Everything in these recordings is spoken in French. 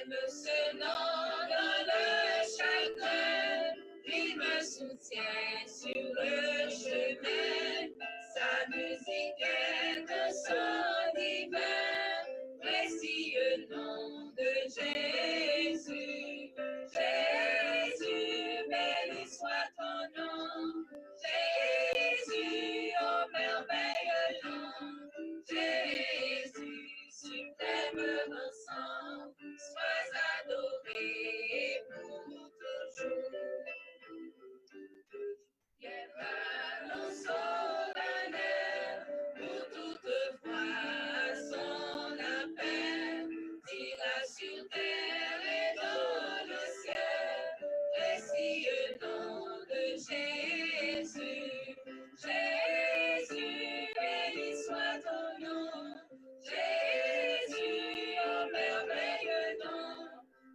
même seulement dans le chagrin, il me soutient sur le chemin. Sa musique est un son divin, précieux nom de Jésus. Jésus, béni soit ton nom. Jésus, oh merveilleux nom. Jésus, suprême ensemble, sois adoré pour toujours. Viens l'annonce solennelle pour toutefois son appel, dira sur terre et dans le ciel, précieux nom de Jésus. Jésus, béni soit ton nom. Jésus, oh merveilleux nom.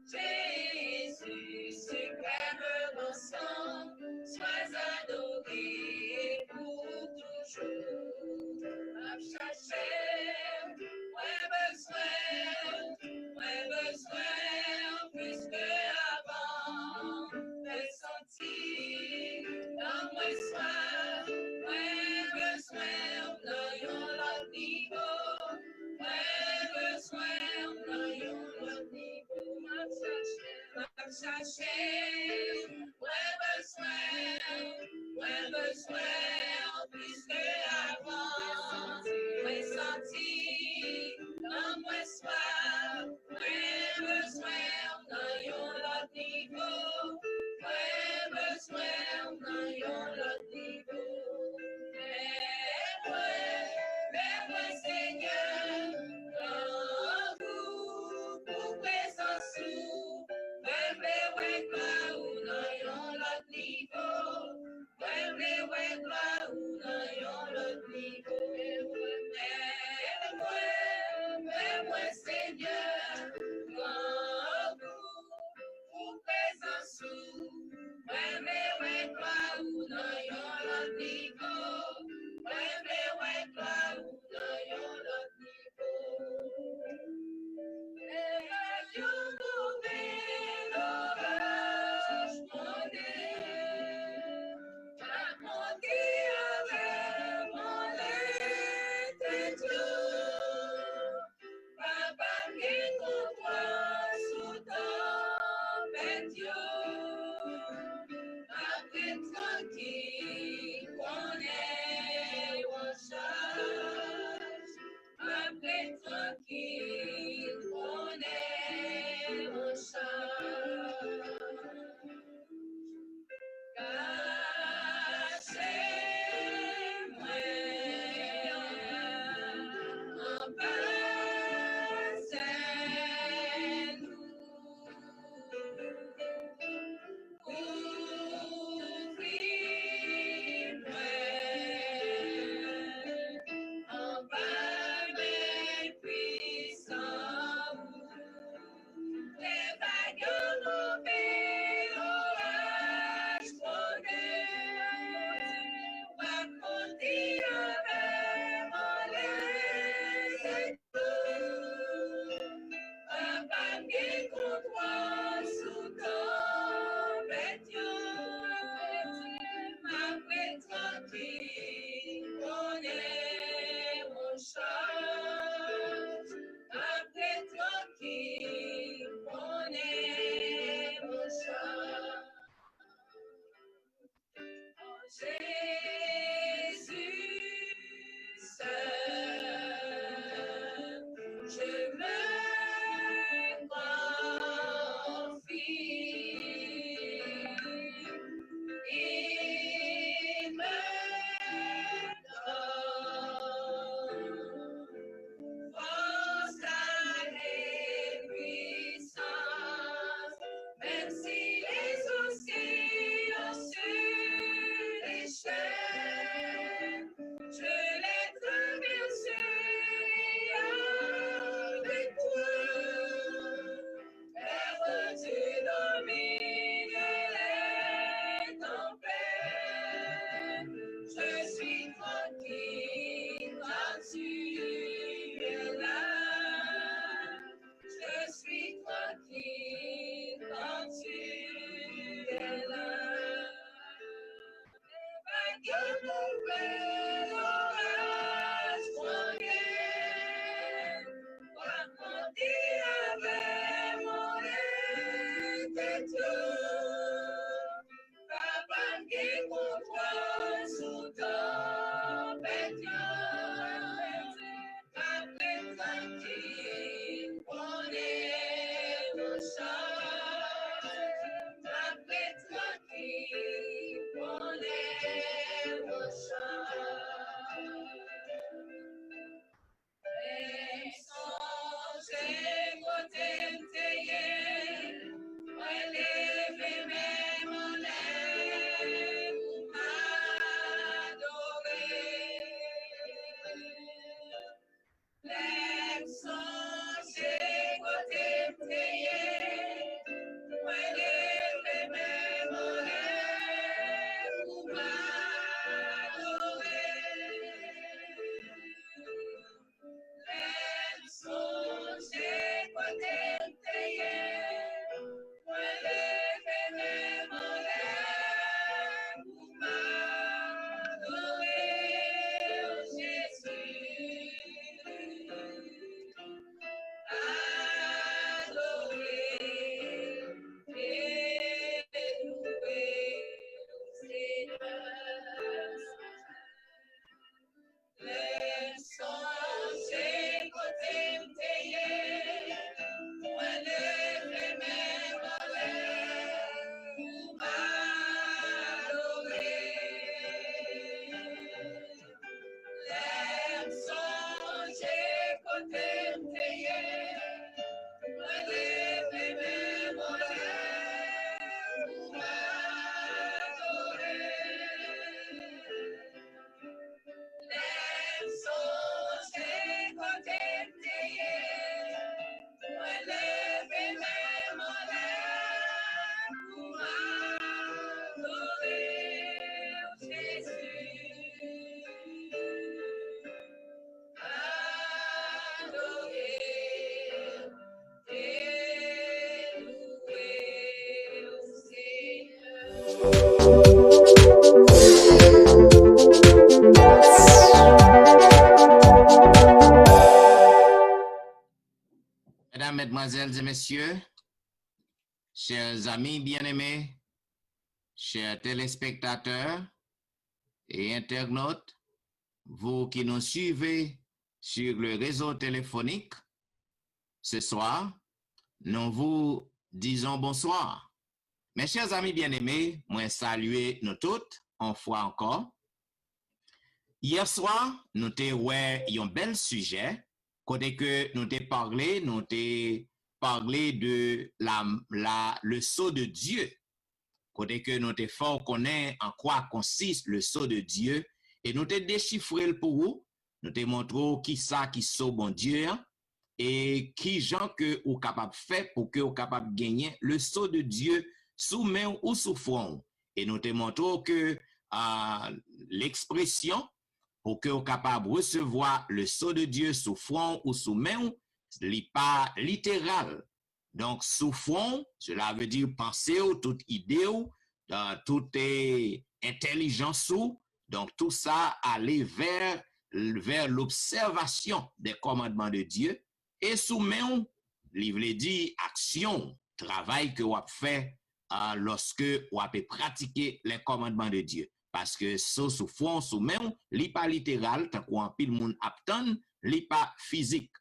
Jésus, suprême ensemble, sois adoré pour toujours. À chercher, ouais, besoin, plus que avant, de sentir dans moi soir, ouais, besoin, dans l'autre niveau, ouais, besoin, dans l'autre niveau, à chercher, ouais, besoin, plus que avant, ouais, sentir dans moi soir, ouais, besoin, dans l'autre niveau, ouais, besoin, dans l'autre niveau, mais moi, Seigneur, dans vous, pour présence sous, ouais, gloire ou dans l'autre niveau, ouais, gloire ou dans l'autre niveau, mais moi, Seigneur, dans vous, pour présence sous, ouais, gloire ou dans l'autre niveau, ouais, gloire ou dans l'autre niveau. Et Dieu nous l'orage monnaie, la montie avec mon lait Papa qui contre sous tempête après tranquille qu'on est en charge, après tranquille qu'on est en charge. Les vagues Mesdames, Mesdemoiselles et Messieurs, chers amis bien-aimés, chers téléspectateurs et internautes, vous qui nous suivez sur le réseau téléphonique, ce soir, nous vous disons bonsoir. Mes chers amis bien-aimés, moi saluer nous toutes, une fois encore. Hier soir, nous avons eu un bel sujet, côté que nous avons parlé de le sceau de Dieu. Côté que nous avons fort connaître en quoi consiste le sceau de Dieu, et nous avons déchiffré pour vous, nous avons montré qui ça qui sceau bon Dieu, et qui gens que vous capable faire pour que vous capable gagner le sceau de Dieu sous main ou sous front. Et nous avons montré que l'expression pour que vous capable recevoir le sceau de Dieu sous front ou sous main, ce n'est pas littéral. Donc, sous front, cela veut dire penser ou toute idée ou toute intelligence ou, donc tout ça aller vers l'observation des commandements de Dieu. Et sous main, il veut dire action, travail que vous fait lorsque vous avez pratiqué les commandements de Dieu. Parce que sous front, sous main, li pas littéral, tant qu'on pile moun aptan, li pas physique.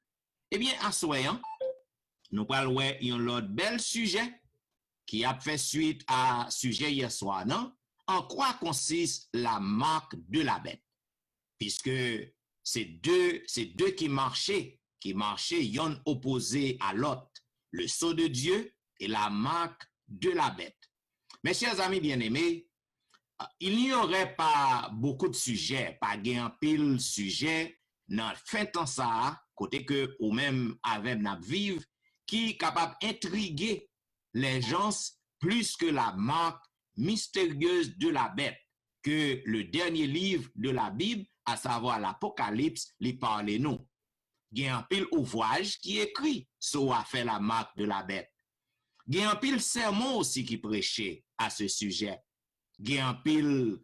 Eh bien, à soyant, nous parlons d'un autre bel sujet qui a fait suite à sujet hier soir, non? En quoi consiste la marque de la bête? Puisque c'est deux qui marchaient, yon opposé à l'autre, le sceau de Dieu et la marque de la bête. Mes chers amis bien-aimés, il n'y aurait pas beaucoup de sujets, pas gain pile sujet dans fin temps ça, côté que ou même avec n'a vivre qui capable intriguer les gens plus que la marque mystérieuse de la bête que le dernier livre de la Bible, à savoir l'Apocalypse, lui parle nous. Il y a un pile ouvrage qui écrit sur à faire la marque de la bête. Il y a un pile sermon aussi qui prêchait à ce sujet. Il y a un pile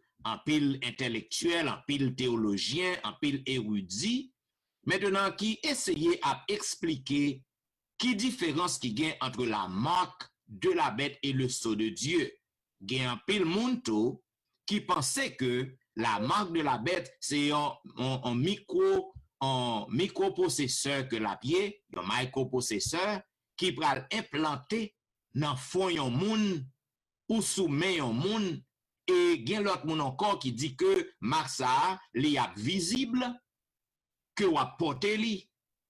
intellectuel, un pile théologien, un pile érudit, maintenant qui essayait à expliquer qui différence qui gagne entre la marque de la bête et le sceau de Dieu. Il y a un pile monde qui pensait que la marque de la bête, c'est un microprocesseur que la pied, un microprocesseur qui va implanter dans le fond d'un monde ou soumet un monde. Et il y a l'autre monde encore qui dit que marque ça, li est visible, que ou porter li.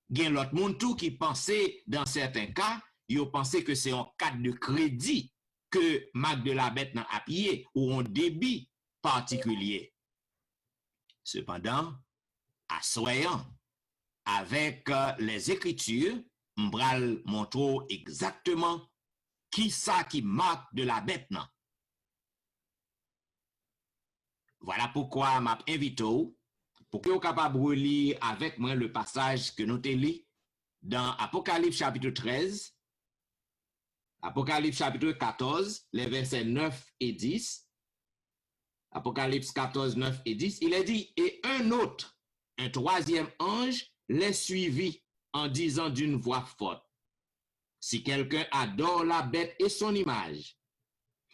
Il y a l'autre monde tout qui pensait, dans certains cas, ils pensaient que c'est un cadre de crédit que marque de la bête n'a appuyé ou un débit particulier. Cependant, assoyant avec les Écritures, m'bral montre exactement qui ça qui marque de la bête non. Voilà pourquoi m'a invité pour que vous capable de lire avec moi le passage que nous lu dans Apocalypse chapitre 13, Apocalypse chapitre 14, les versets 9 et 10. Apocalypse 14, 9 et 10, il est dit, et un troisième ange, les suivit en disant d'une voix forte, si quelqu'un adore la bête et son image,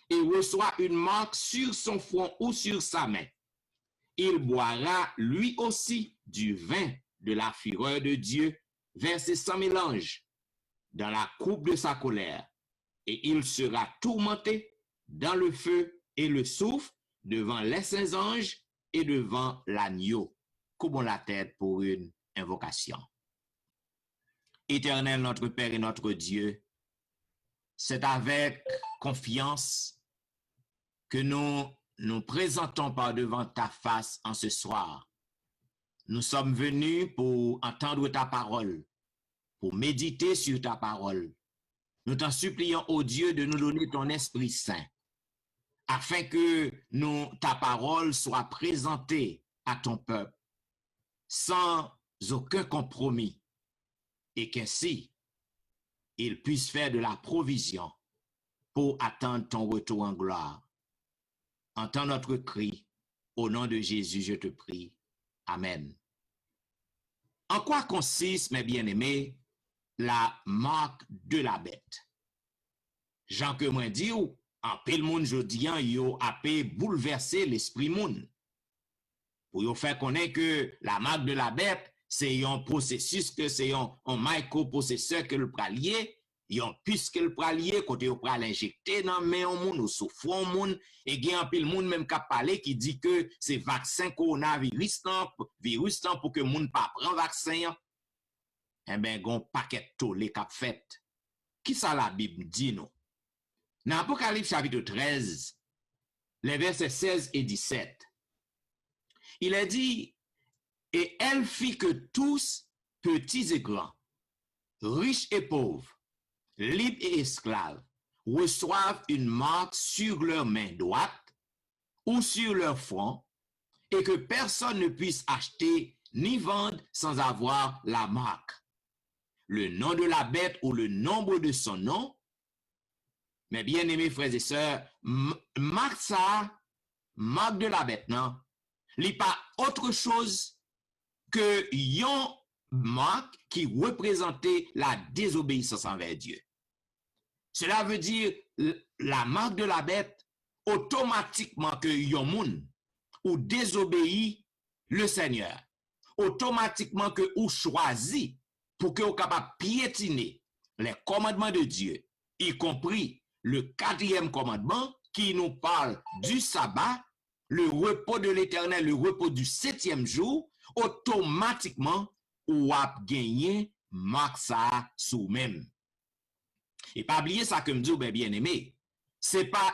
et reçoit une marque sur son front ou sur sa main, il boira lui aussi du vin de la fureur de Dieu, versé sans mélange, dans la coupe de sa colère, et il sera tourmenté dans le feu et le soufre, devant les saints anges et devant l'agneau. Coupons la tête pour une invocation. Éternel notre Père et notre Dieu, c'est avec confiance que nous nous présentons par devant ta face en ce soir. Nous sommes venus pour entendre ta parole, pour méditer sur ta parole. Nous t'en supplions, ô Dieu, de nous donner ton Esprit Saint, afin que ta parole soit présentée à ton peuple sans aucun compromis et qu'ainsi il puisse faire de la provision pour attendre ton retour en gloire. Entends notre cri, au nom de Jésus, je te prie. Amen. En quoi consiste, mes bien-aimés, la marque de la bête? Jean que moi dit, en pile monde jodian, yo apé bouleverser l'esprit monde. Pour yo faire connaître que la marque de la bête, c'est un processus que c'est un microprocesseur que le pralier, yon puisque le pralier, côté yo pral injecter dans main au monde, ou sous front monde, et gen en pile monde même qui parlé qui dit que c'est vaccin coronavirus pour que monde pas prend vaccin. Eh ben gon paquet tolé k'ap fait. Qui ça la Bible dit nous? Dans Apocalypse chapitre 13, les versets 16 et 17, il est dit, et elle fit que tous, petits et grands, riches et pauvres, libres et esclaves, reçoivent une marque sur leur main droite ou sur leur front, et que personne ne puisse acheter ni vendre sans avoir la marque, le nom de la bête ou le nombre de son nom. Mais bien aimés frères et sœurs, marque ça, marque de la bête, non? Li pas autre chose que yon marque qui représentait la désobéissance envers Dieu. Cela veut dire la marque de la bête, automatiquement que yon moun ou désobéit le Seigneur, automatiquement que ou choisi pour que vous capable piétiner les commandements de Dieu, y compris le 4e commandement qui nous parle du sabbat, le repos de l'Éternel, le repos du 7e jour, automatiquement, ou a gagné marque ça sous même. Et pas oublier ça que me dit, bien aimé,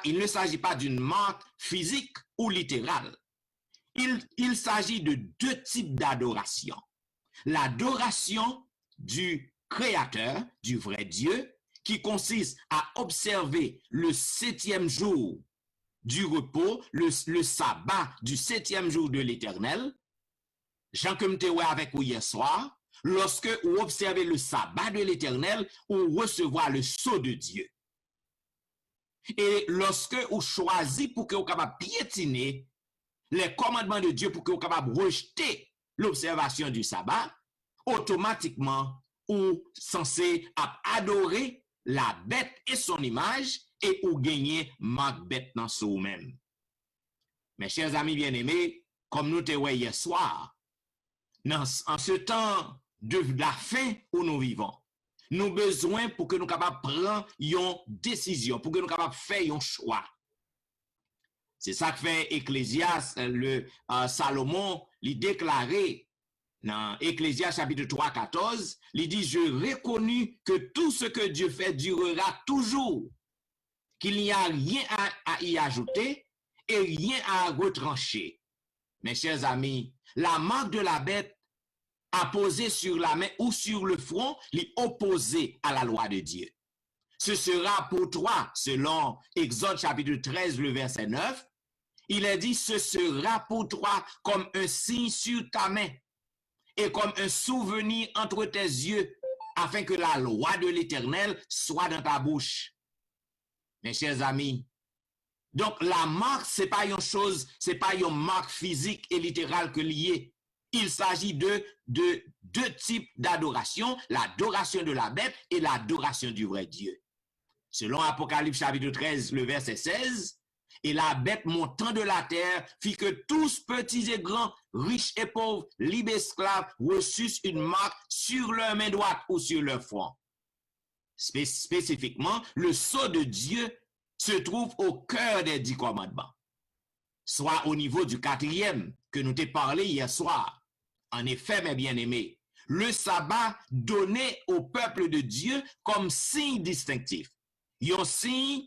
il ne s'agit pas d'une marque physique ou littérale. Il s'agit de deux types d'adoration. L'adoration du Créateur, du vrai Dieu, qui consiste à observer le 7e jour du repos, le sabbat du 7e jour de l'Éternel. Jean comme te avec vous hier soir, lorsque vous observez le sabbat de l'Éternel, vous recevoir le sceau de Dieu. Et lorsque vous choisissez pour que vous capable piétiner les commandements de Dieu, pour que vous capable rejeter l'observation du sabbat, automatiquement, vous censé adorer la bête et son image et ou gagner marque bête dans soi-même. Mes chers amis bien-aimés, comme nous te voyons hier soir, en ce temps de la fin où nous vivons, nous avons besoin pour que nous capables prendre une décision, pour que nous capables faire un choix. C'est ça que fait Ecclésias, Salomon, il déclaré dans Ecclésias chapitre 3, 14, il dit, je reconnus que tout ce que Dieu fait durera toujours, qu'il n'y a rien à y ajouter et rien à retrancher. Mes chers amis, la marque de la bête apposée sur la main ou sur le front, est opposée à la loi de Dieu. Ce sera pour toi, selon Exode chapitre 13, le verset 9, il est dit, ce sera pour toi comme un signe sur ta main et comme un souvenir entre tes yeux, afin que la loi de l'Éternel soit dans ta bouche. Mes chers amis, donc la marque, c'est pas une chose, c'est pas une marque physique et littérale que liée. Il s'agit de deux types d'adoration, l'adoration de la bête et l'adoration du vrai Dieu. Selon Apocalypse chapitre 13, le verset 16, et la bête montant de la terre fit que tous, petits et grands, riches et pauvres, libres et esclaves, reçussent une marque sur leur main droite ou sur leur front. Spécifiquement, le sceau de Dieu se trouve au cœur des 10 commandements, soit au niveau du 4e que nous t'ai parlé hier soir. En effet, mes bien-aimés, le sabbat donné au peuple de Dieu comme signe distinctif, un signe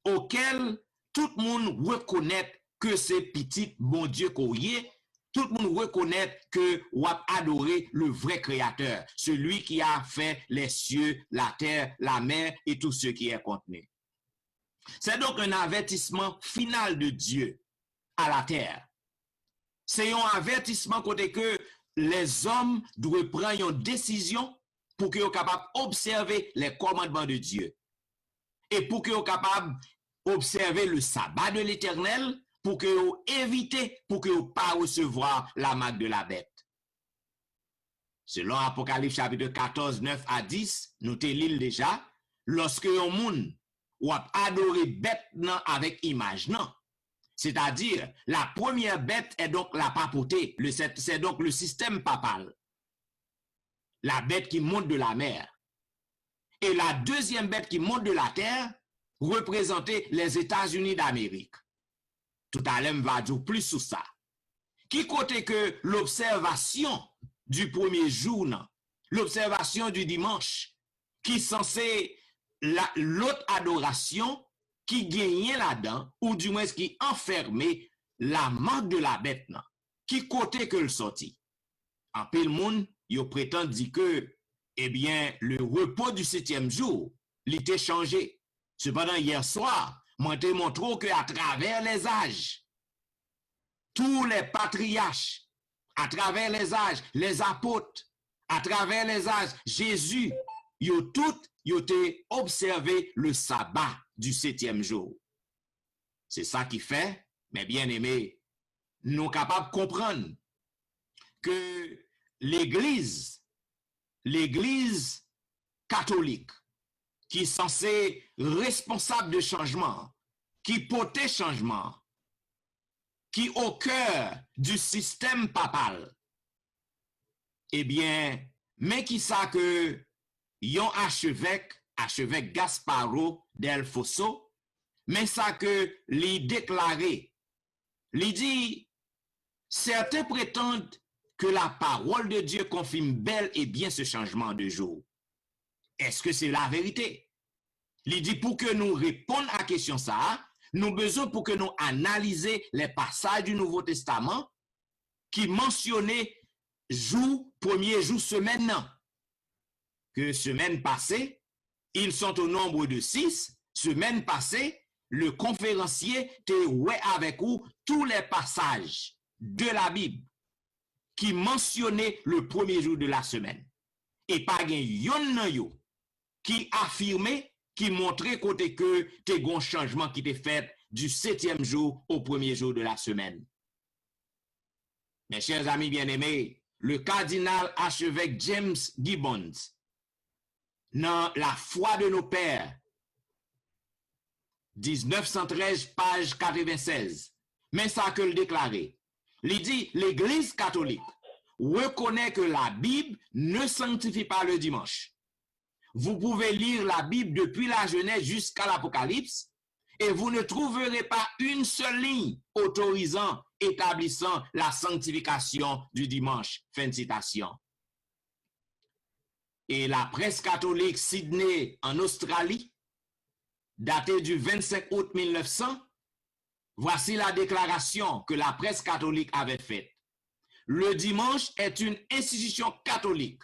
auquel tout le monde reconnaît que c'est petit bon Dieu qu'on y est, tout le monde reconnaît que on a adoré le vrai créateur, celui qui a fait les cieux, la terre, la mer et tout ce qui est contenu. C'est donc un avertissement final de Dieu à la terre. C'est un avertissement côté que les hommes doivent prendre une décision pour qu'ils soient capables d'observer les commandements de Dieu. Et pour qu'ils soient capables d'observer le sabbat de l'Éternel, pour qu'ils éviter, pour qu'ils ne pas recevoir la marque de la bête. Selon Apocalypse chapitre 14, 9 à 10, nous te lisons déjà, lorsque un monde ou a adoré bête avec image, non. C'est-à-dire, la première bête est donc la papauté, c'est donc le système papal. La bête qui monte de la mer. Et la deuxième bête qui monte de la terre représentait les États-Unis d'Amérique. Tout à l'heure, on va dire plus sur ça. Qui côté que l'observation du premier jour, l'observation du dimanche, qui est censé l'autre adoration qui gagnait là-dedans, ou du moins qui enfermait la marque de la bête, qui côté que le sorti. En peu le monde, il prétend dire que, eh bien, le repos du 7e jour, il était changé. Cependant, hier soir, moi, je te montre qu'à travers les âges, tous les patriarches, à travers les âges, les apôtres, à travers les âges, Jésus, ils ont observé le sabbat du 7e jour. C'est ça qui fait, mes bien-aimés, nous sommes capables de comprendre que l'Église catholique, qui est censée responsable de changement, qui portait changement, qui est au cœur du système papal, eh bien, mais qui sait que yon archevêque Gasparo del Fosso, mais ça que lui déclaré, lui dit, certains prétendent que la parole de Dieu confirme bel et bien ce changement de jour. Est-ce que c'est la vérité? Il dit pour que nous répondions à la question ça, nous besoin pour que nous analysions les passages du Nouveau Testament qui mentionnaient premier jour semaine. Que semaine passée, ils sont au nombre de 6. Semaine passée, le conférencier te ouais avec vous tous les passages de la Bible qui mentionnaient le premier jour de la semaine. Et pas yon qui affirmait, qui montrait côté que te gon changement qui te fait du 7e jour au premier jour de la semaine. Mes chers amis bien-aimés, le cardinal archevêque James Gibbons, dans la foi de nos pères, 1913, page 96. Mais ça que le déclaré. Il dit, l'Église catholique reconnaît que la Bible ne sanctifie pas le dimanche. Vous pouvez lire la Bible depuis la Genèse jusqu'à l'Apocalypse et vous ne trouverez pas une seule ligne autorisant, établissant la sanctification du dimanche. Fin de citation. Et la presse catholique Sydney en Australie, datée du 25 août 1900, voici la déclaration que la presse catholique avait faite. Le dimanche est une institution catholique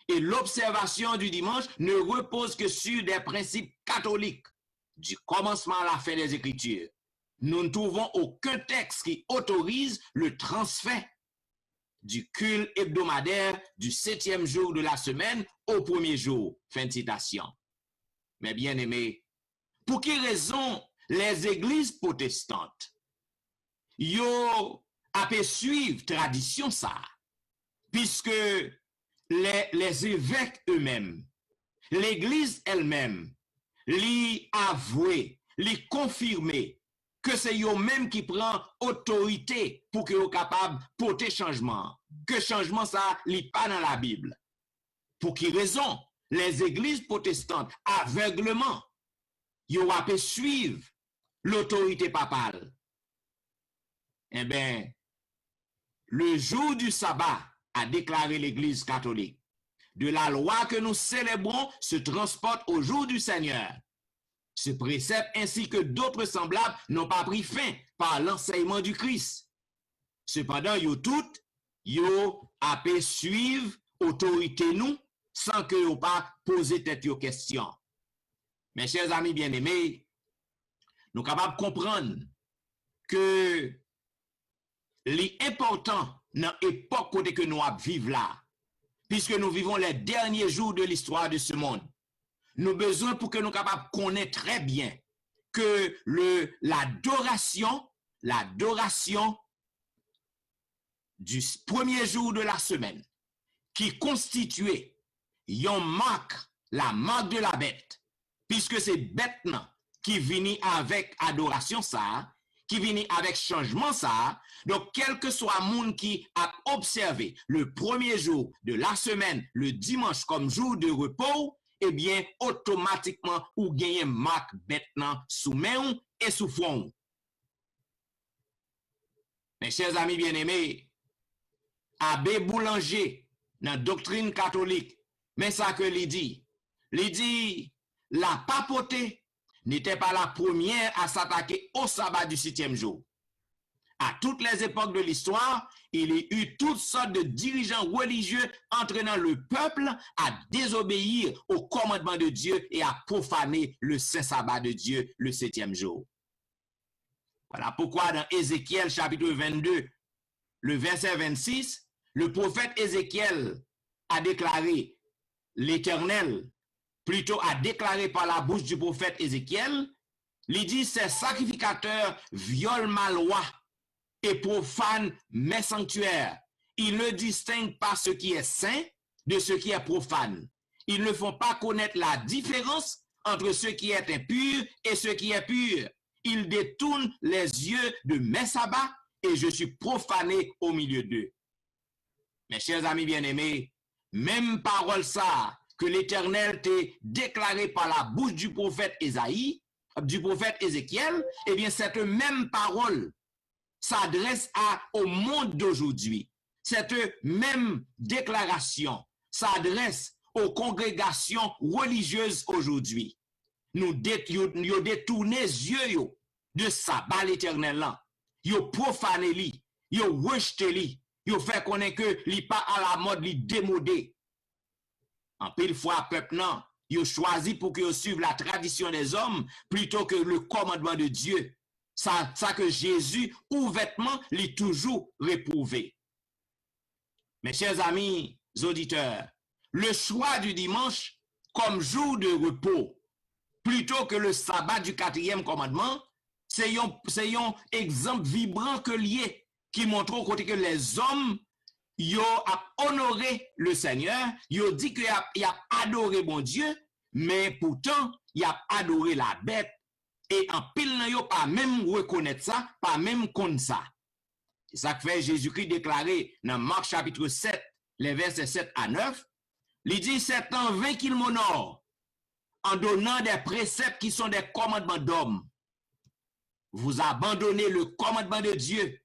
et l'observation du dimanche ne repose que sur des principes catholiques, du commencement à la fin des Écritures. Nous ne trouvons aucun texte qui autorise le transfert du culte hebdomadaire du 7e jour de la semaine au 1er jour. Fin de citation. Mais bien aimés, pour quelle raison les églises protestantes yo a suivre tradition ça, puisque les évêques eux-mêmes, l'église elle-même, li avoué, li confirmé que c'est eux-mêmes qui prend autorité pour que soient capable de porter changement, que changement ça li pas dans la Bible. Pour quelle raison les églises protestantes aveuglement yo a suivre l'autorité papale? Eh bien, le jour du sabbat, a déclaré l'Église catholique, de la loi que nous célébrons se transporte au jour du Seigneur. Ce précepte ainsi que d'autres semblables n'ont pas pris fin par l'enseignement du Christ. Cependant, yo toutes, yo a pu suivre autorité nous sans que yo pas poser tête yo question. Mes chers amis bien-aimés, nous sommes capables de comprendre que l'important dans l'époque que nous vivons là, puisque nous vivons les derniers jours de l'histoire de ce monde, nous avons besoin pour que nous soyons capables de connaître très bien que l'adoration du premier jour de la semaine, qui constituait la marque de la bête, puisque c'est bête qui vient avec adoration ça, qui vient avec changement ça. Donc, quel que soit le monde qui a observé le premier jour de la semaine, le dimanche comme jour de repos, eh bien, automatiquement, ou gagne marque maintenant sous main et sous front. Mes chers amis bien-aimés, Abbé Boulanger, dans la doctrine catholique, mais ça que il dit, la papauté n'était pas la première à s'attaquer au sabbat du 7e jour. À toutes les époques de l'histoire, il y a eu toutes sortes de dirigeants religieux entraînant le peuple à désobéir au commandement de Dieu et à profaner le saint sabbat de Dieu le 7e jour. Voilà pourquoi dans Ézéchiel chapitre 22, le verset 26, le prophète Ézéchiel a déclaré, l'Éternel, plutôt a déclaré par la bouche du prophète Ézéchiel, il dit, ces sacrificateurs violent ma loi et profanent mes sanctuaires. Ils ne distinguent pas ce qui est saint de ce qui est profane. Ils ne font pas connaître la différence entre ce qui est impur et ce qui est pur. Ils détournent les yeux de mes sabbats et je suis profané au milieu d'eux. Mes chers amis bien-aimés, même parole ça que l'Éternel t'a déclaré par la bouche du prophète Ésaïe, du prophète Ézéchiel, eh bien cette même parole s'adresse au monde d'aujourd'hui. Cette même déclaration s'adresse aux congrégations religieuses aujourd'hui. Nous détourné les yeux de sabbat l'Éternel là. Yo profané li, yo rejeté li, yo fait connaître que li pas à la mode, li démodé. En pile fois peuple non, yo choisi pour que yo suive la tradition des hommes plutôt que le commandement de Dieu. Ça que Jésus ouvertement l'est toujours réprouvé. Mes chers amis auditeurs, le choix du dimanche comme jour de repos, plutôt que le sabbat du 4e commandement, c'est un exemple vibrant que lié qui montre au côté que les hommes yo a honoré le Seigneur, yo dit que y a adoré bon Dieu, mais pourtant, y a adoré la bête, et en pile nan yo pas même reconnaître ça, pas même connaître ça. C'est ça que fait Jésus-Christ déclaré dans Marc chapitre 7, les versets 7 à 9, il dit, c'est en vain qu'il m'honore, en donnant des préceptes qui sont des commandements d'hommes. Vous abandonnez le commandement de Dieu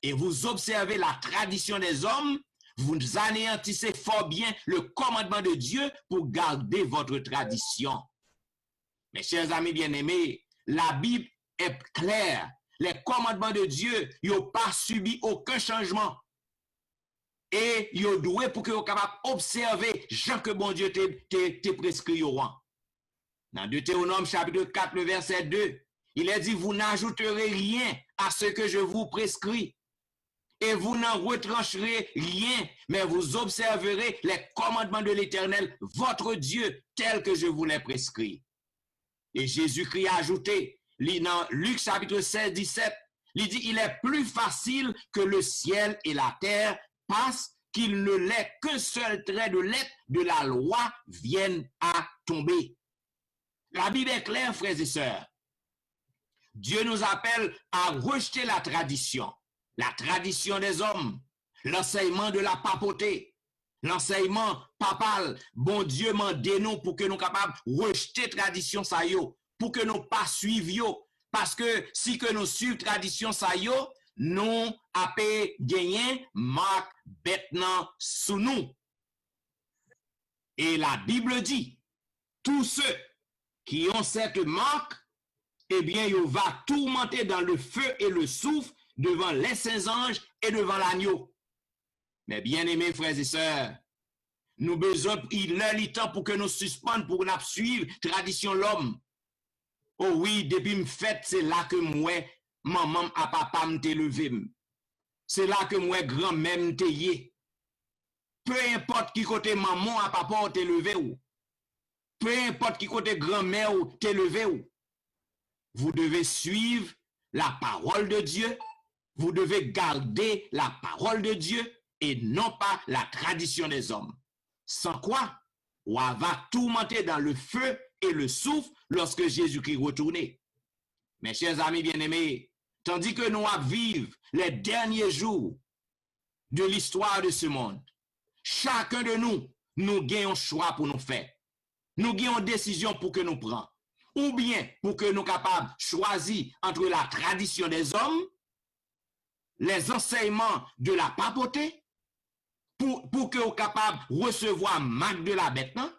et vous observez la tradition des hommes, vous anéantissez fort bien le commandement de Dieu pour garder votre tradition. Mes chers amis bien-aimés, la Bible est claire. Les commandements de Dieu n'ont pas subi aucun changement. Et ils doivent pour que vous capable d'observer Jean que bon Dieu te prescrit au roi. Dans Deutéronome chapitre 4, le verset 2, il est dit, vous n'ajouterez rien à ce que je vous prescris. Et vous n'en retrancherez rien, mais vous observerez les commandements de l'Éternel, votre Dieu, tels que je vous les prescris. Et Jésus-Christ a ajouté, dans Luc chapitre 16, 17, il dit, il est plus facile que le ciel et la terre passent qu'il ne l'est qu'un seul trait de lettre de la loi vienne à tomber. La Bible est claire, frères et sœurs. Dieu nous appelle à rejeter la tradition des hommes, l'enseignement de la papauté, l'enseignement papal. Bon Dieu m'a dit nous pour que nous capables de rejeter tradition ça yo, pour que nous pas suivions. Parce que si que nous suivons tradition ça yo, nous avons gagné marque bêtement sous nous. Et la Bible dit, tous ceux qui ont cette marque, eh bien, il va tourmenter dans le feu et le soufre devant les saints anges et devant l'agneau. Mais bien aimés frères et sœurs, nous besoin, il est temps pour que nous suspendions, pour nous suivre tradition l'homme. Oh oui, depuis me fête, c'est là que moi, maman à papa m'te levé. C'est là que moi, grand-mère m'te yé. Peu importe qui côté maman à papa t'es levé ou. Peu importe qui côté grand-mère ou t'es levé ou. Vous devez suivre la parole de Dieu. Vous devez garder la parole de Dieu et non pas la tradition des hommes. Sans quoi, on va tourmenter dans le feu et le soufre lorsque Jésus-Christ retourne. Mes chers amis bien-aimés, tandis que nous vivons les derniers jours de l'histoire de ce monde, chacun de nous, nous gagnons un choix pour nous faire. Nous gagnons une décision pour que nous prenions. Ou bien pour que nous soyons capables de choisir entre la tradition des hommes, les enseignements de la papauté, pour que nous soyons capables de recevoir marque de la bête, non?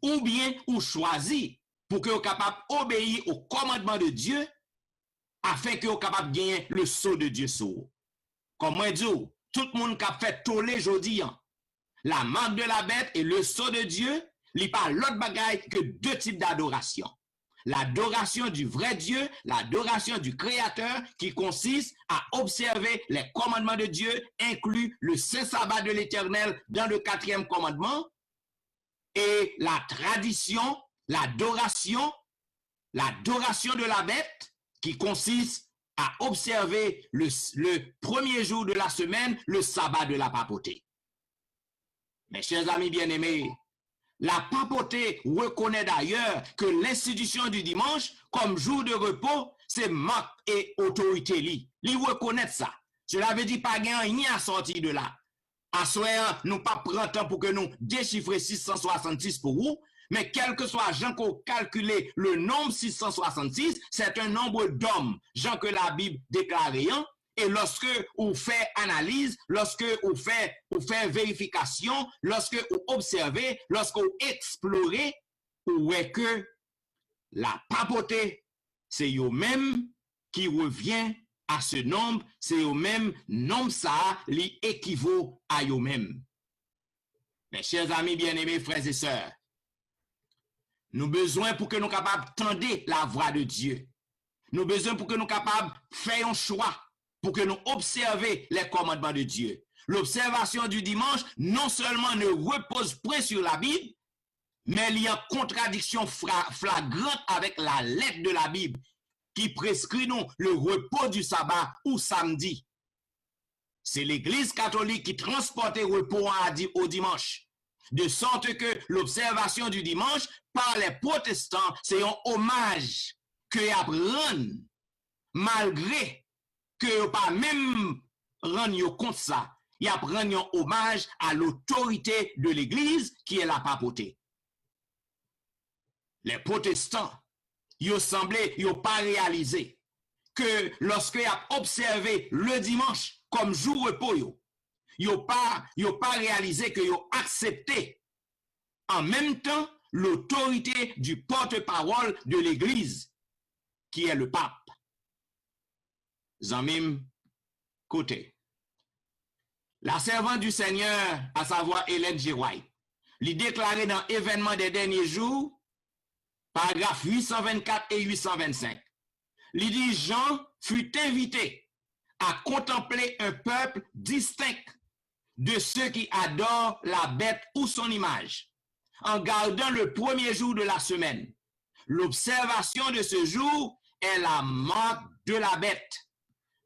Ou bien ou choisir pour que nous soyons capables d'obéir au commandement de Dieu, afin que nous soyons capables de gagner le sceau de Dieu sur. Comme moi dis, tout le monde qui a fait toller aujourd'hui, la marque de la bête et le sceau de Dieu, il n'y a pas l'autre bagaille que deux types d'adoration. L'adoration du vrai Dieu, l'adoration du Créateur qui consiste à observer les commandements de Dieu, inclus le saint sabbat de l'Éternel dans le 4e commandement, et la tradition, l'adoration de la bête qui consiste à observer le premier jour de la semaine, le sabbat de la papauté. Mes chers amis bien-aimés, la papauté reconnaît d'ailleurs que l'institution du dimanche comme jour de repos, c'est marque et autorité li. Li reconnaît ça. Cela veut dire pas gain rien à sortir de là. À soir, nous pas prendre temps pour que nous déchiffrer 666 pour vous, mais quel que soit Jean qu'on calcule le nombre 666, c'est un nombre d'hommes, Jean que la Bible déclare. Et lorsque vous faites analyse, lorsque vous faites vérification, lorsque vous observez, lorsque vous explorez, vous voyez que la papauté, c'est eux-mêmes qui revient à ce nombre, c'est eux-mêmes, nombre ça, qui équivaut à eux-mêmes. Mes chers amis bien-aimés, frères et sœurs, nous avons besoin pour que nous soyons capables d'entendre la voix de Dieu. Nous avons besoin pour que nous soyons capables de faire un choix, pour que nous observions les commandements de Dieu. L'observation du dimanche non seulement ne repose pas sur la Bible, mais il y a une contradiction flagrante avec la lettre de la Bible qui prescrit nous le repos du sabbat ou samedi. c'est l'Église catholique qui transportait repos au dimanche. De sorte que l'observation du dimanche par les protestants, c'est un hommage que y apprennent malgré que pas même rendre compte ça. Y apprennent un hommage à l'autorité de l'Église qui est la papauté. Les protestants, ils semblaient, ils n'ont pas réalisé que lorsqu'ils ont observé le dimanche comme jour repos, ils n'ont pas réalisé qu'ils ont accepté en même temps l'autorité du porte-parole de l'Église, qui est le pape. Zamim, côté. La servante du Seigneur, à savoir Hélène G. White, lui déclarait dans Événements des derniers jours, paragraphes 824 et 825. Il dit, Jean fut invité à contempler un peuple distinct de ceux qui adorent la bête ou son image, en gardant le premier jour de la semaine. L'observation de ce jour est la marque de la bête.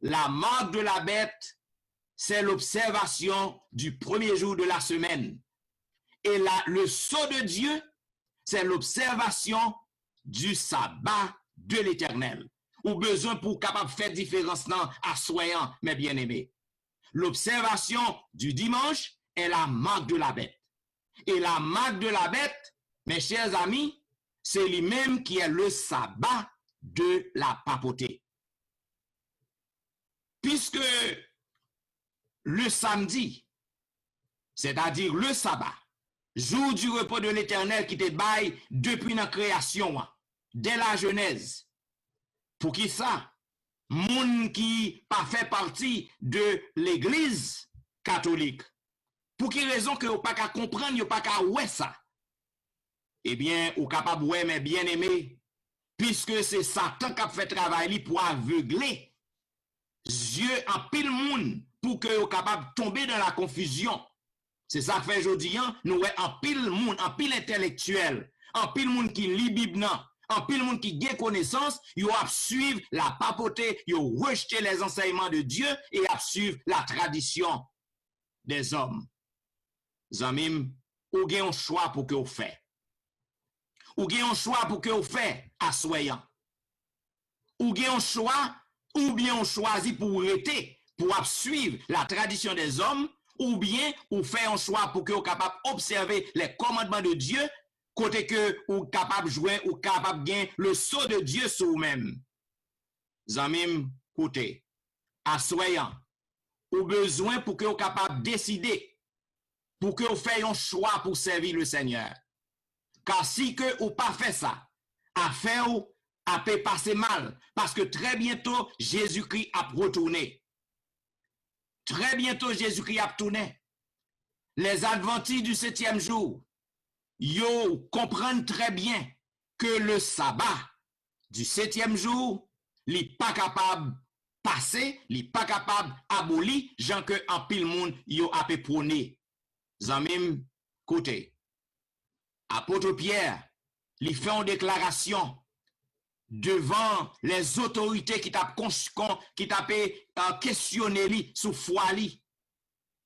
La marque de la bête, c'est l'observation du premier jour de la semaine. Et le sceau de Dieu, c'est l'observation du sabbat de l'Éternel. Ou besoin pour capable faire différence à soyant, mes bien-aimés. L'observation du dimanche est la marque de la bête. Et la marque de la bête, mes chers amis, c'est lui-même qui est le sabbat de la papauté. Puisque le samedi, c'est-à-dire le sabbat, jour du repos de l'Éternel qui te baille depuis la création, dès la Genèse, pour qui ça? Moun qui pas fait partie de l'Église catholique. Pour qui raison que vous pas qu'à comprendre, vous pas qu'à ouais ça? Eh bien, vous capable ouais, mais bien aimé, puisque c'est Satan qui a fait travail pour aveugler yeux en pile monde pour que vous capable tomber dans la confusion. C'est ça que fait aujourd'hui, nous en pile monde, en pile intellectuel, en pile monde qui lit Bible, en pile monde qui gagne connaissance, ils ont suivre la papauté, ils ont rejeté les enseignements de Dieu et à suivre la tradition des hommes. Zamim, ou gen un choix pour que vous faites. Ou gen un choix pour que vous faites à soyant. Ou gen un choix, ou bien on choisit pour arrêter, pour suivre la tradition des hommes, ou bien ou fait un choix pour que vous capable observer les commandements de Dieu, côté que ou capable jouer ou capable gagner le sceau de Dieu sur vous-même. Zamim, côté, assoyant, ou besoin pour que vous capable décider, pour que vous fassiez un choix pour servir le Seigneur. Car si que ou pas fait ça, affaire ou a peut passer mal, parce que très bientôt Jésus-Christ a retourné. Très bientôt Jésus-Christ a tourné. Les adventistes du 7e jour, yo comprennent très bien que le sabbat du 7e jour, n'est pas capable passer, n'est pas capable abolir, gens que en pile monde yo a prôné. Zamim, côté. Apôtre Pierre, il fait une déclaration devant les autorités qui t'a questionné li sous foi li,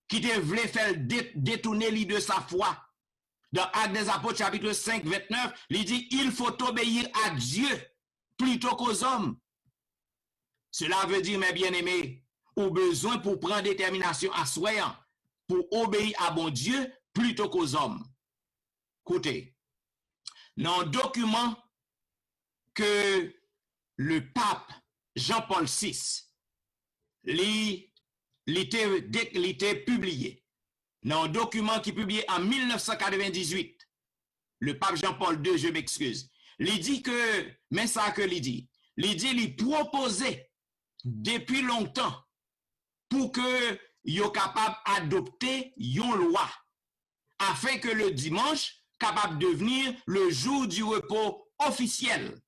qui te voulait faire détourner li de sa foi. Dans Actes des Apôtres chapitre 5 29, il dit il faut obéir à Dieu plutôt qu'aux hommes. Cela veut dire, mes bien-aimés, au besoin pour prendre détermination à soyant, pour obéir à bon Dieu plutôt qu'aux hommes. Écoutez, dans un document que le pape Jean-Paul VI l'était publié, dans un document qui est publié en 1998, le pape Jean-Paul II, je m'excuse, il dit que, mais ça que il proposait depuis longtemps pour que yo capable adopter une loi afin que le dimanche capable de devenir le jour du repos officiel.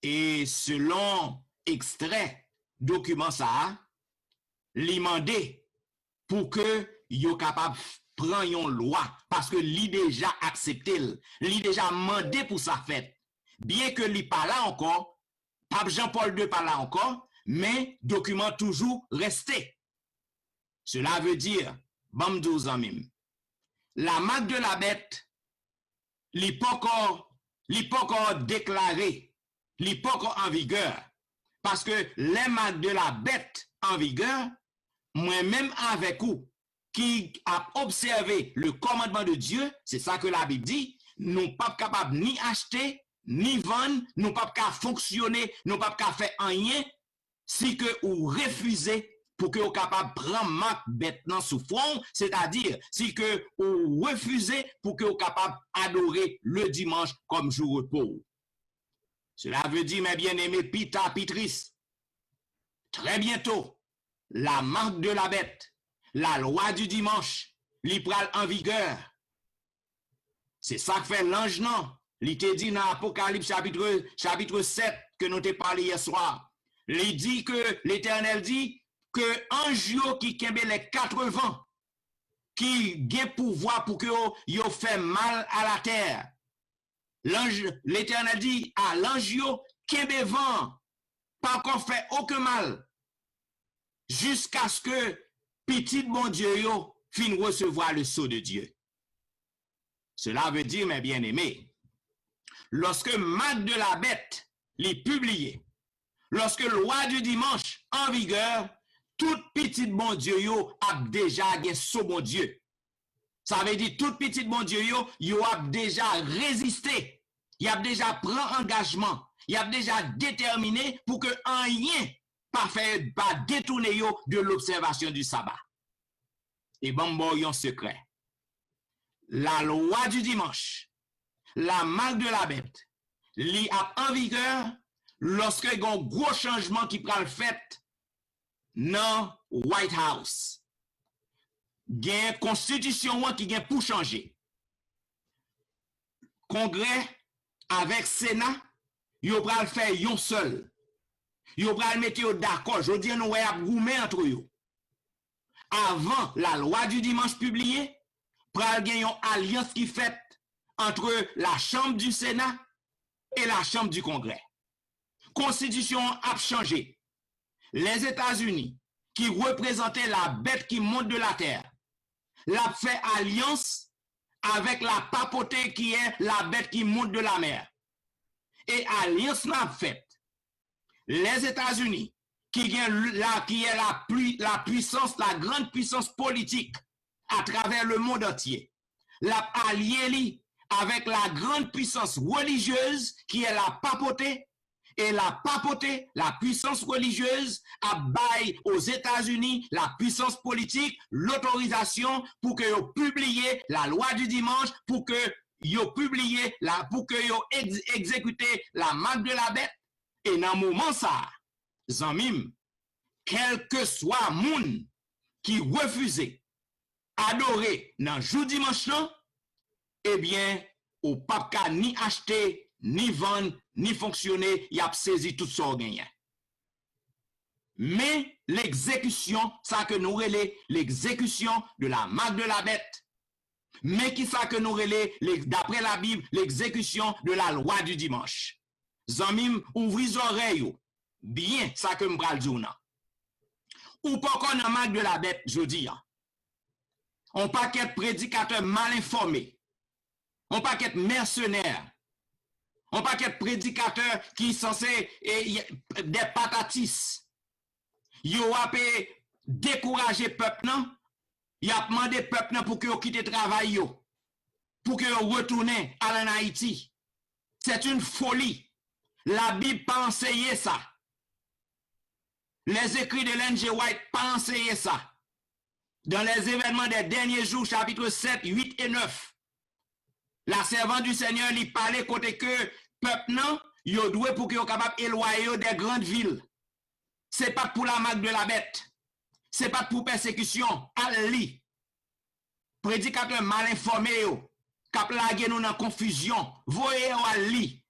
Et selon extrait document ça, li mandé pour que yo capable prendre une loi parce que li déjà accepté, li déjà mandé pour sa fête. Bien que li pas là encore, pape Jean-Paul II pas là encore, mais document toujours resté. Cela veut dire, bamdou amim, la marque de la bête, li pas encore déclaré, li pas encore en vigueur. Parce que les marques de la bête en vigueur, moi-même avec vous, qui a observé le commandement de Dieu, c'est ça que la Bible dit, nous pas capables ni acheter, ni vendre, nous pas capables fonctionner, nous pas capables faire rien, si que vous refusez pour que vous capable prendre marque bête dans sous front, c'est-à-dire si que vous refusez pour que vous capable adorer le dimanche comme jour repos. Cela veut dire, mes bien-aimés, Pita, Pitris, très bientôt, la marque de la bête, la loi du dimanche, li pral en vigueur. C'est ça que fait l'ange, non? Li te dit dans Apocalypse chapitre 7 que nous te parlé hier soir. Il dit que l'Éternel dit que ange qui kembe les 4 vents, qui gen pouvoir pour que yo fait mal à la terre. L'Éternel dit à l'ange kembe vent, pas qu'on fait aucun mal, jusqu'à ce que petit bon Dieu yo fin recevoir le sceau de Dieu. Cela veut dire, mes bien-aimés, lorsque marque de la bête l'est publié, lorsque loi du dimanche en vigueur, tout petit bon Dieu yo a déjà gen sceau bon Dieu. Ça veut dire tout petit bon Dieu yo a déjà résisté, il a déjà pris engagement, il a déjà déterminé pour que rien pas détourner yo de l'observation du sabbat. Et bon, yon secret. La loi du dimanche, la marque de la bête, li a en vigueur lorsque y a un gros changement qui prend le fait dans White House. Gen constitution qui gen pour changer. Congrès avec Sénat, yo pral faire yon seul. Yo pral mettre yo d'accord, je dis nous a goumé entre yo. Avant la loi du dimanche publiée, pral gen yon alliance qui fait entre la chambre du Sénat et la chambre du Congrès. Constitution a changé. Les États-Unis, qui représentaient la bête qui monte de la terre, l'a fait alliance avec la papauté qui est la bête qui monte de la mer. Et alliance l'a fait. Les États-Unis, qui est la puissance, la grande puissance politique à travers le monde entier, l'a allié avec la grande puissance religieuse qui est la papauté. Et la papauté, la puissance religieuse, a bail aux États-Unis la puissance politique, l'autorisation pour que vous publiez la loi du dimanche, pour que vous publiez pour que vous exécutez la marque de la bête. Et dans le moment ça, zanmim, quel que soit moun qui refusait adorer dans le jour dimanche, eh bien, au pape ni acheter, ni vendre, ni fonctionner, il a saisi tout ça gagné. Mais l'exécution, ça que nous relais, l'exécution de la marque de la bête. Mais qui ça que nous relais, d'après la Bible, l'exécution de la loi du dimanche. Zanmim, ouvrez les oreilles, bien ça que m'pral dire. Ou pas qu'on a marque de la bête, je dis. On paquet prédicateur mal informé. On paquet mercenaire. On paquet prédicateur qui sont censé des patatis. Yo a décourager peuple non, il a demandé peuple non pour que yo quitte travail yo, pour que yo retourne à Haïti. C'est une folie. La Bible pas enseigné ça. Les écrits de L.N.G. White pas enseigné ça. Dans les événements des derniers jours, chapitre 7, 8 et 9, la servante du Seigneur lui parlait côté que peuple non, yo doué pour que yo capable éloigner des grandes villes. C'est pas pour la marque de la bête. C'est pas pour persécution. Ali. Prédicateur mal informé yo, k'ap lage nous dans confusion. Voyez yo Ali.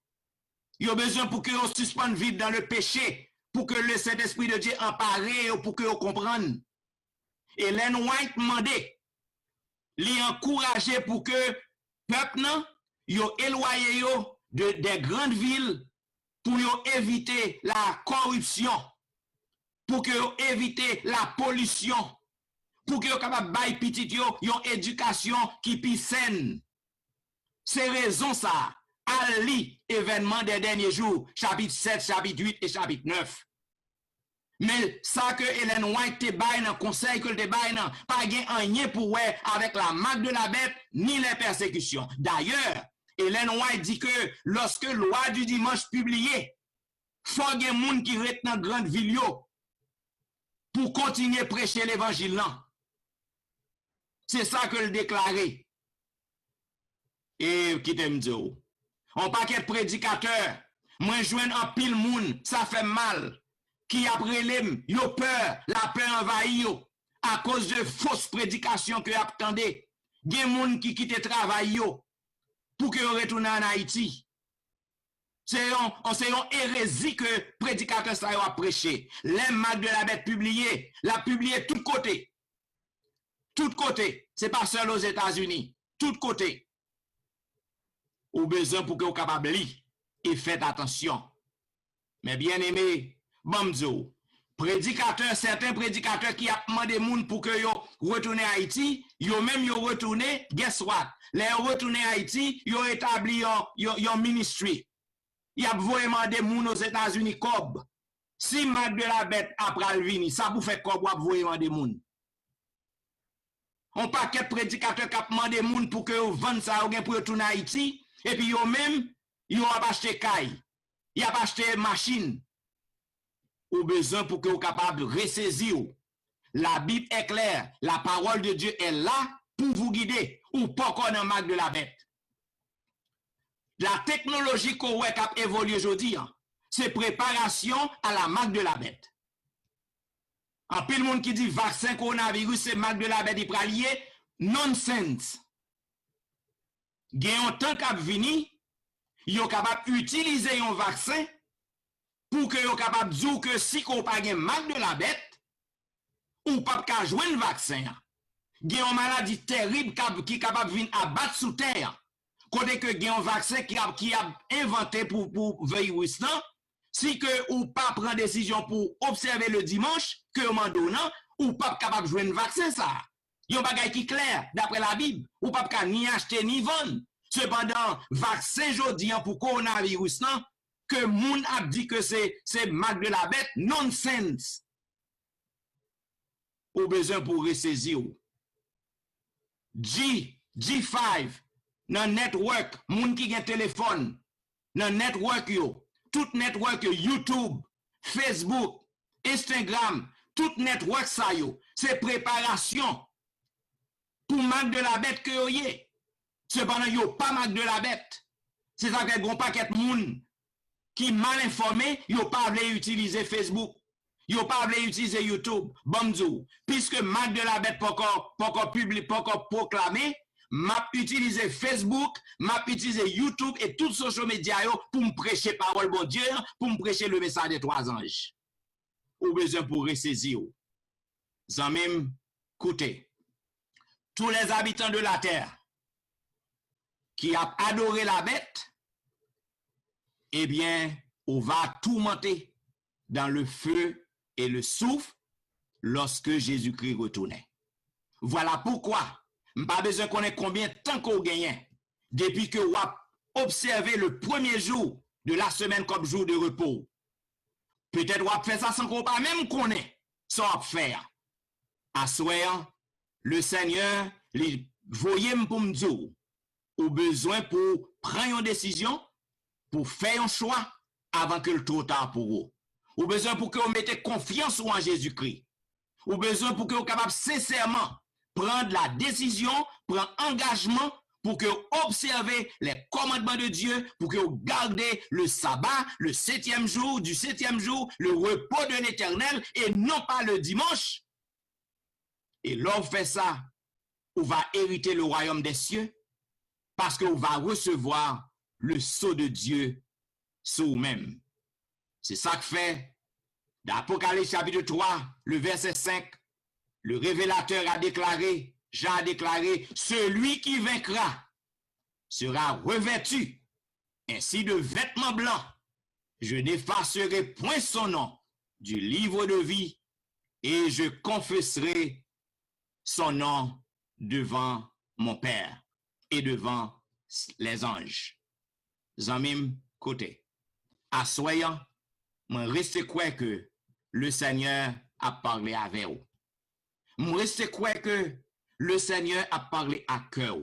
Yo besoin pour que yo suspende vivre dans le péché, pour que le Saint-Esprit de Dieu empare yo, pour que yo comprenne. Et Ellen White mandé, li encourager pour que peuple nan, yo éloigné yo des grandes villes pour yo éviter la corruption. pour que vous évitez la pollution, pour que vous capable bailler petit yo une éducation qui pi saine. C'est raison ça. À lire événement des derniers jours, chapitre 7, chapitre 8 et chapitre 9. Mais ça que Ellen White te baille dans conseil que te baille nan, pas gen rien pour ouais avec la marque de la bête ni les persécutions. D'ailleurs, Ellen White dit que lorsque loi du dimanche publiée, faut gen moun qui rete dans grande ville yo pour continuer à prêcher l'évangile là. C'est ça que le déclaré. Et qui t'aime dire, on paquet de prédicateurs, moi joindre en pile moun, ça fait mal. Qui après l'aime, yo peur, la peur envahit yo, à cause de fausses prédications que attendez. Gen moun qui quitte travail yo, pour que yo retourne en Haïti. C'est une hérésie que prédicateur ça a prêché. Les marques de la bête publié, la publié tout côté. Tout côté. C'est pas seul aux États-Unis. Tout côté. Ou besoin pour que vous capable lire et faites attention. Mais bien aimé, Bamzo, certains prédicateurs qui a demandé moun pour que yo retourne à Haïti, yo même yo retourné, guess what? Les retourné à Haïti, yo établi yon ministry. Y a vraiment des moun aux États-Unis cob. Si Marc de la bête après vini, ça vous fait cob ou vraiment des moun. On paquet de prédicateurs qui a demandé moun pour que yo vende ça ou pour retourner à Haïti, et puis yo même, yo a acheté caille, y a acheté machine. Ou besoin pour que vous capable de ressaisir. La Bible est claire, la parole de Dieu est là pour vous guider, ou pas qu'on en marque de la bête. La technologie qu'on a évolué aujourd'hui, c'est préparation à la marque de la bête. En pile monde qui dit vaccin coronavirus, c'est marque de la bête, il pralier, nonsense. Gen temps k'ap vini, yo capable utiliser un vaccin pour que vous êtes capable de dire que si vous n'avez pas de marque de la bête, ou pas qu'à jouer un vaccin, il y a une maladie terrible qui est capable de venir abattre sous terre. Côté que il y a un vaccin qui a inventé pour le virus, si que ou pas prendre décision pour observer le dimanche, que vous m'en donnant, ou pas capable de jouer un vaccin, ça. Il y a un bagage qui est clair, d'après la Bible, ou pas qu'à ni acheter ni vendre. Cependant, vaccin jodi pour coronavirus, non? Que moun a dit que c'est marque de la bête, nonsense. Ou besoin pour ressaisir. G5, dans network, moun qui gen téléphone, dans network yo, tout network yo, YouTube, Facebook, Instagram, tout network ça yo, c'est préparation pour marque de la bête que yo yé. Cependant, yo pas marque de la bête. C'est ça que gon paquet moun qui mal informé, yo pas voulu utiliser Facebook, yo pas voulu utiliser YouTube, bonjour. Puisque marque de la bête pas encore publié, pas encore proclamé, m'a utilisé Facebook, m'a utilisé YouTube et tout social media yo pour me prêcher parole bon Dieu, pour me prêcher le message des trois anges. Ou besoin pour ressaisir. Zamim, écoutez, tous les habitants de la terre qui a adoré la bête, eh bien, on va tourmenter dans le feu et le souffle lorsque Jésus-Christ retournait. Voilà pourquoi, pas besoin qu'on ait combien de temps qu'on gagne depuis que vous avez observé le premier jour de la semaine comme jour de repos. Peut-être vous avez fait ça sans qu'on pas même connaît ça faire. À soir, le Seigneur, les voyez pour me dire, au besoin pour prendre une décision, pour faire un choix avant que le trop tard pour vous. Ou besoin pour que vous mettez confiance en Jésus-Christ. Ou besoin pour que vous capable sincèrement prendre la décision, prendre engagement pour que vous observez les commandements de Dieu, pour que vous gardez le sabbat, le 7e jour, du 7e jour, le repos de l'Éternel et non pas le dimanche. Et l'on fait ça, on va hériter le royaume des cieux parce qu'on va recevoir le sceau de Dieu sur vous-même. C'est ça que fait d'Apocalypse chapitre 3, le verset 5, le révélateur a déclaré, Jean a déclaré, celui qui vaincra sera revêtu ainsi de vêtements blancs. Je n'effacerai point son nom du livre de vie et je confesserai son nom devant mon Père et devant les anges. Zamim côté. Assoyant, moi reste quoi que le Seigneur a parlé avec vous. Moi reste quoi que le Seigneur a parlé à cœur.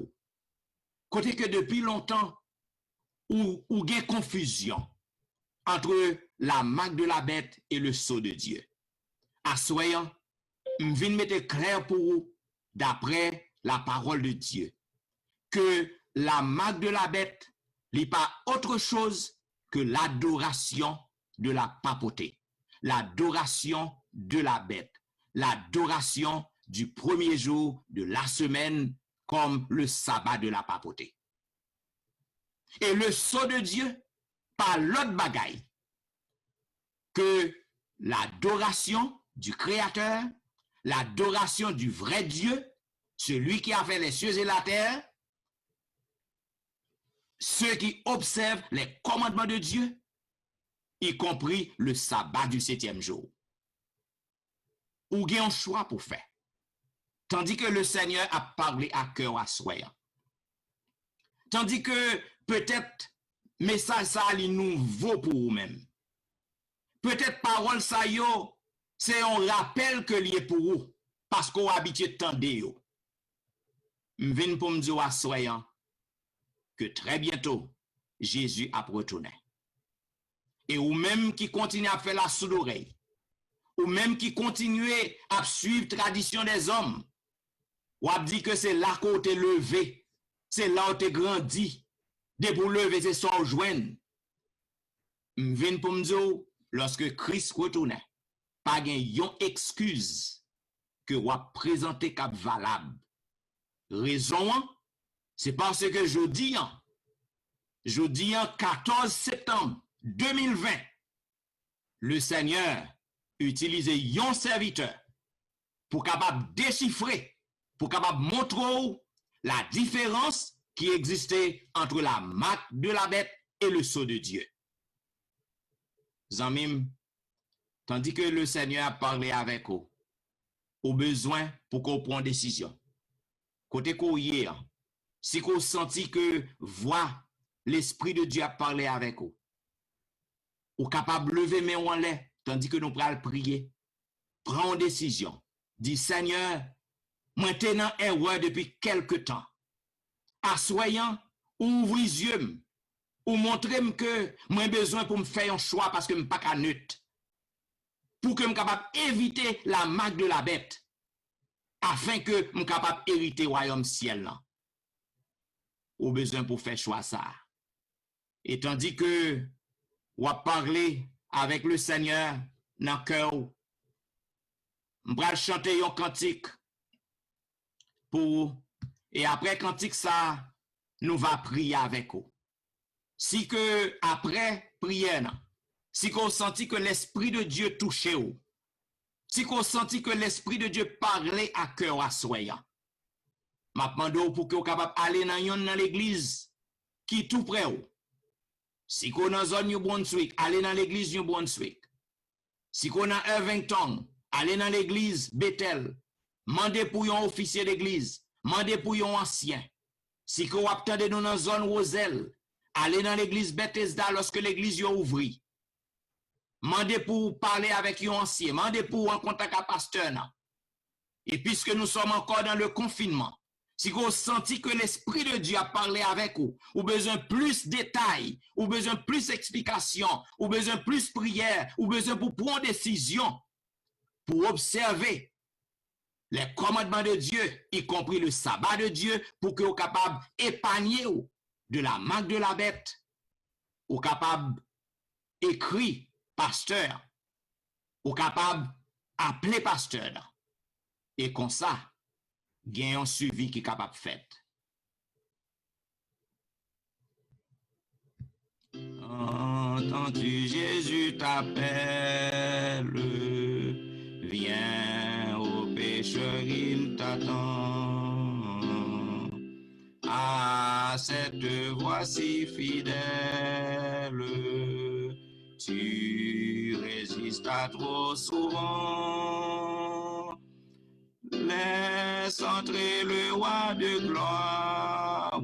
Côté que depuis longtemps, ou il y a confusion entre la marque de la bête et le sceau de Dieu. Assoyant, je viens mettre clair pour vous, d'après la parole de Dieu, que la marque de la bête n'est pas autre chose que l'adoration de la papauté, l'adoration de la bête, l'adoration du premier jour de la semaine comme le sabbat de la papauté. Et le sceau de Dieu, par l'autre bagaille que l'adoration du Créateur, l'adoration du vrai Dieu, celui qui a fait les cieux et la terre, ceux qui observent les commandements de Dieu, y compris le sabbat du 7e jour. Ou il y a un choix pour faire. Tandis que le Seigneur a parlé à cœur à soi. Tandis que peut-être message ça il nous vaut pour vous-même. Peut-être parole ça yo, c'est un rappel que lié pour vous parce qu'on habitué de tendre yo. M'vin pour me dire à soyant que très bientôt Jésus a retourné. Et ou même qui continue à faire la sourde oreille, ou même qui continue à suivre tradition des hommes, ou à dire que c'est là qu'on t'est levé, c'est là où t'es grandi, de pour lever c'est ça ou joindre. M'vin pour me dire lorsque Christ retourne, pas yon excuse que ou a présenté comme valable. Raison, c'est parce que jeudi 14 septembre 2020, le Seigneur utilisait yon serviteur pour capable déchiffrer, pour capable montrer la différence qui existait entre la marque de la bête et le sceau de Dieu. Zamim, tandis que le Seigneur a parlé avec vous, au besoin pour qu'on prenne décision. Côté courrier, si vous senti que voix l'Esprit de Dieu a parlé avec vous, ou capable de lever mes en l'air, tandis que nous prenons prier, prends une décision. Dis Seigneur, moi t'es dans erreur depuis quelque temps. Assoyant, ouvre les yeux, ou montrez-moi que moi besoin pour me faire un choix parce que je ne suis pas neutre. Pour que je sois capable d'éviter la marque de la bête, afin que je sois capable d'hériter le royaume ciel. Ou besoin pour faire choix ça. Et tandis que ou a parlé avec le Seigneur dans le cœur, je vais chanter un cantique pour, et après cantique ça, nous va prier avec vous. Si que après prière, si qu'on sentit que l'Esprit de Dieu touchait vous, si qu'on sentit que l'Esprit de Dieu parlait à cœur à soi, m'a demandé pour que vous capable aller dans l'église qui tout près vous. Si qu'on dans zone New Brunswick, allez dans l'église New Brunswick. Si qu'on dans Irvington, allez dans l'église Bethel. Mandez pour un officier d'église, mandez pour un ancien. Si qu'on attendez nous dans zone Roselle, allez dans l'église Bethesda lorsque l'église est ouverte. Mandez pour parler avec un ancien, mandez pour en contact avec pasteur. Et puisque nous sommes encore dans le confinement, si vous sentez que l'Esprit de Dieu a parlé avec vous, ou besoin plus de détails, ou besoin plus d'explications, ou besoin plus de prière, ou besoin pour prendre une décision, pour observer les commandements de Dieu, y compris le sabbat de Dieu, pour que vous soyez capable d'épargner de la marque de la bête, ou capable d'écrire pasteur, ou capable d'appeler pasteur. Et comme ça, il y a un suivi qui est capable de faire. Entends-tu Jésus t'appelle, viens au pécheur, il t'attend. À cette voix si fidèle, tu résistes à trop souvent. Laisse entrer le roi de gloire.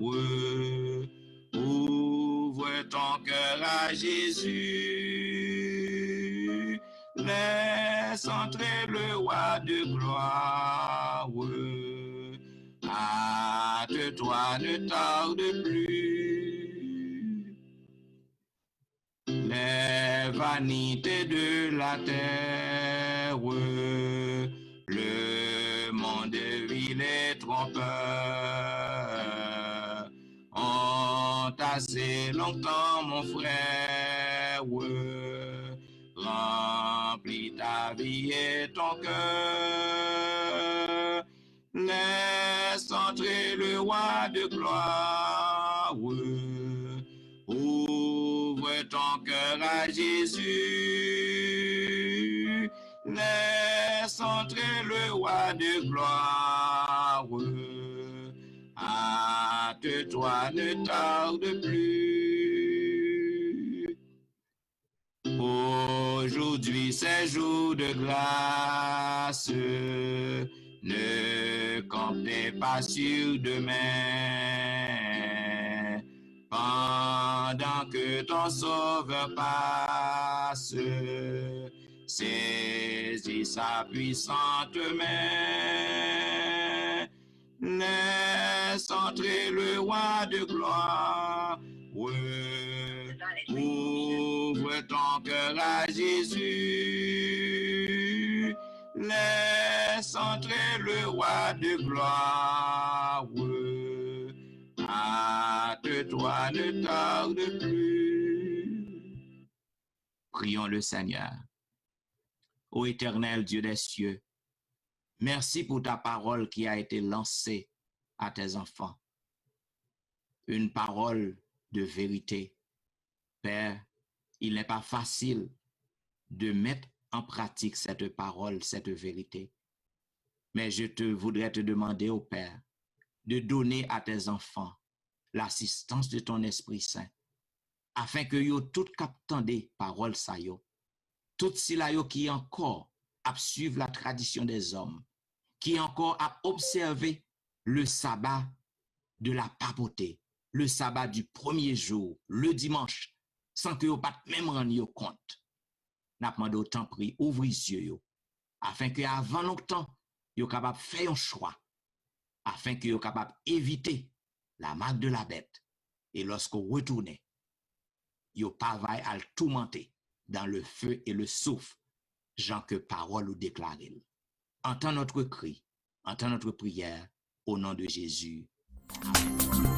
Ouvre ton cœur à Jésus. Laisse entrer le roi de gloire. Hâte-toi, ne tarde plus. Les vanités de la terre, le monde vil et trompeur, ont assez longtemps, mon frère, remplis ta vie et ton cœur. Laisse entrer le roi de gloire. Ouvre ton cœur à Jésus. Laisse entrer le roi de gloire. Hâte-toi, ne tarde plus. Aujourd'hui, c'est jour de grâce. Ne comptez pas sur demain. Pendant que ton sauveur passe, saisis sa puissante main. Laisse entrer le roi de gloire. Ouvre ton cœur à Jésus. Laisse entrer le roi de gloire. Hâte-toi, ne tarde plus. Prions le Seigneur. Ô éternel Dieu des cieux, merci pour ta parole qui a été lancée à tes enfants. Une parole de vérité. Père, il n'est pas facile de mettre en pratique cette parole, cette vérité. Mais je voudrais te demander, ô Père, de donner à tes enfants l'assistance de ton Esprit Saint, afin que yo tout captant des paroles sa yo, tout cela yo qui encore à suivre la tradition des hommes, qui encore à observer le sabbat de la papauté, le sabbat du premier jour, le dimanche, sans que yo pas même rendre compte. N'a pas d'autant pris, ouvre les yeux, afin que avant longtemps, yo capable faire un choix, afin que yo capable éviter la marque de la bête. Et lorsque vous retournez, yo pas va à le tourmenter dans le feu et le souffle, Jean que parole ou déclaré. Entends notre cri, entends notre prière, au nom de Jésus. Amen.